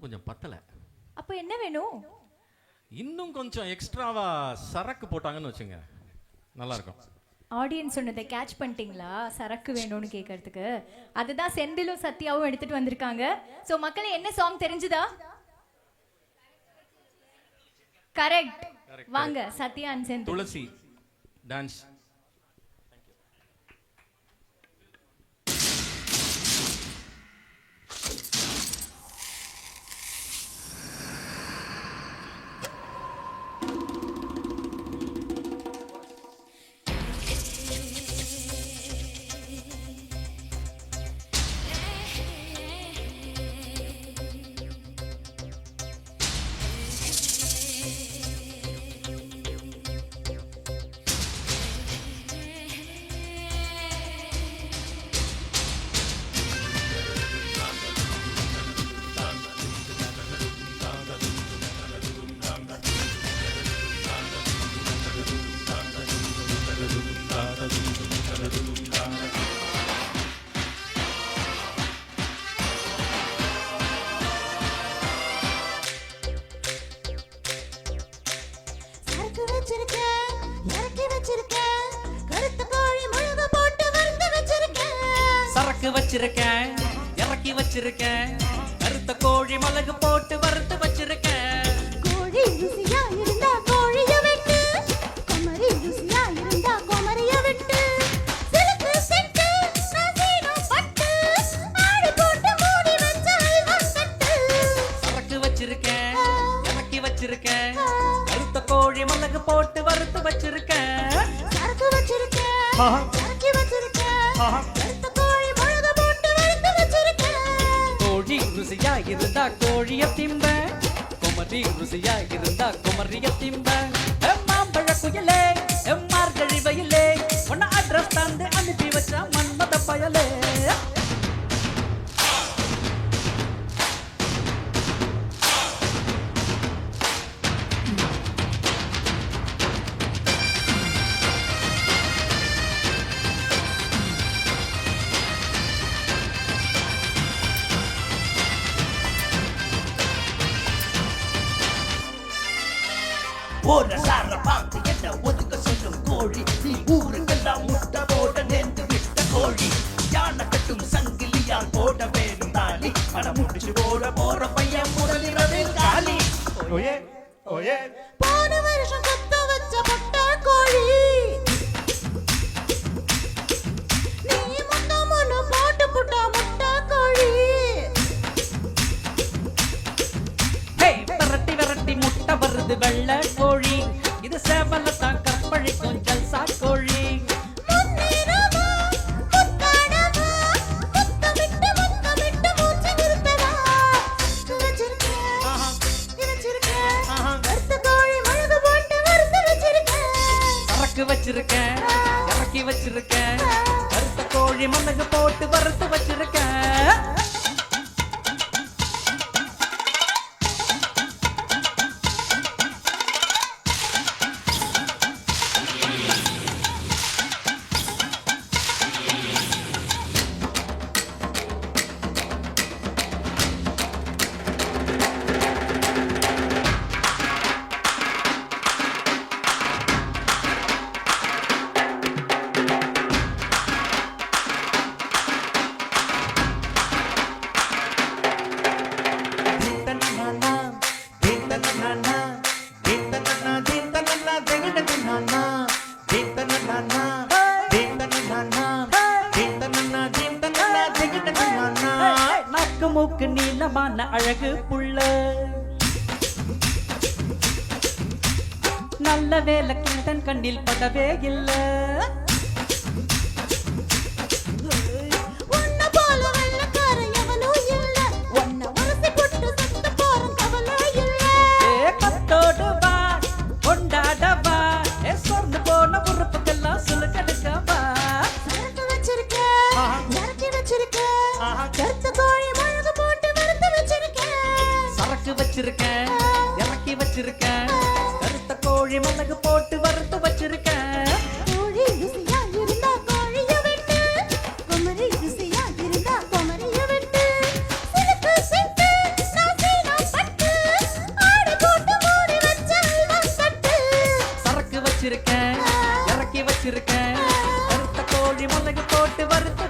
கொஞ்சம் பத்தல. அப்ப என்ன வேணும்? இன்னும் கொஞ்சம் எக்ஸ்ட்ராவா சரக்கு போட்டாங்கன்னு வச்சுங்க, நல்லா இருக்கும். ஆடியன்ஸ் சொன்னதை கேட்ச் பண்ணிட்டீங்களா? சரக்கு வேணும்னு கேட்கறதுக்கு அதுதான் செந்திலும் சத்யாவும் எடுத்துட்டு வந்திருக்காங்க. சோ மக்களே, என்ன சாங் தெரிஞ்சுதா? கரெக்ட். வாங்க சத்யா அண்ட் செந்தில். துளசி டான்ஸ். சரக்கு வச்சிருக்கேன், இறக்கி வச்சிருக்கேன், கருத்த கோழி மிளகு போட்டு வறுத்து வச்சிருக்கேன். கோழி ருசியா இருந்தா கோழிய வெட்டு, குமரி ருசியா இருந்தா குமரிய வெட்டு, சிலுக்கு செட்டு நசீனோ பட்டு, ஆடு போட்டு மூடி வச்ச அல்வம் கட்டு. சரக்கு வச்சிருக்கேன், இறக்கி வச்சிருக்கேன், கருத்த கோழி மிளகு போட்டு வறுத்து வச்சிருக்கேன். சரக்கு வச்சிருக்கேன், இறக்கி வச்சிருக்கேன், கருத்த கோழி மிளகு போட்டு வறுத்து வச்சிருக்கேன். கோழி ருசியா இருந்தா கோழிய திம்ப, குமரி ருசியா இருந்தா குமரிய திம்ப. மாம்பழ குயிலே, மார்கழி வயலே, உன்ன அட்ரஸ் தந்து அனுப்பி வச்சா மன்மத பயலே. போற சார பார்த்து என்ன ஒதுக்க சொல்லும் கோழி, நீ ஊருக்கெல்லாம் முட்டை போட நேர்ந்து விட்ட கோழி. யானை கட்டும் சங்கிலியால் போட வேணும் தாலி, பணம் முடிச்சு போட போற பையன் முதலிரவே காலி. ஓயே ஓயே போன வருஷம் கொத்த வச்ச பொட்ட கோழி, நீ முட்டை முன்னு போட்டு புட்டா முட்டை கோழி. விரட்டி விரட்டி முட்டை வருது வெள்ளை கோழி, இது சேவலத்தான் கற்பழிக்கும் ஜல்சா கோழி. முன்னேறவா, முத்தாடவா, முத்தமிட்டு முத்தமிட்டு மூச்சு நிறுத்தவா. வச்சிருக்கேன், வச்சிருக்கேன், வறுத்த கோழி மிளகு போட்டு வறுத்து வச்சிருக்கேன். சரக்கு வச்சிருக்கேன், இறக்கி வச்சிருக்கேன், வறுத்த கோழி மிளகு போட்டு வறுத்து வச்சிருக்கேன். நாக்கு மூக்கு நீளமான அழகு புள்ள, நல்ல வேலை கிண்டன் கண்ணில் படவே இல்ல. உன்னை போல வெள்ளைக்காரன் எவனும் இல்ல, உன்னை உரசி போட்டு செத்து போறோம் கவலை இல்ல. கத்தோடு வா, கொண்டாட வா, சொர்ந்து போன உறுப்புக்கெல்லாம் சுழுக்கெடுக்க வா. சரக்கு வச்சிருக்கேன், இறக்கி வச்சிருக்கேன், கருத்த கோழி மிளகு போட்டு வறுத்து வச்சிருக்கேன். சரக்கு வச்சிருக்கேன், இறக்கி வச்சிருக்கேன், கருத்த கோழி மிளகு போட்டு வறுத்து வச்சிருக்கேன். கோழி ருசியா இருந்தா கோழிய வெட்டு, குமரி ருசியா இருந்தா குமரிய வெட்டு, சிலுக்கு செட்டு நசீனோ வச்சிருக்கேன் இறக்கி வச்சிருக்கேன் வறுத்த கோழி மிளகு போட்டு வறுத்து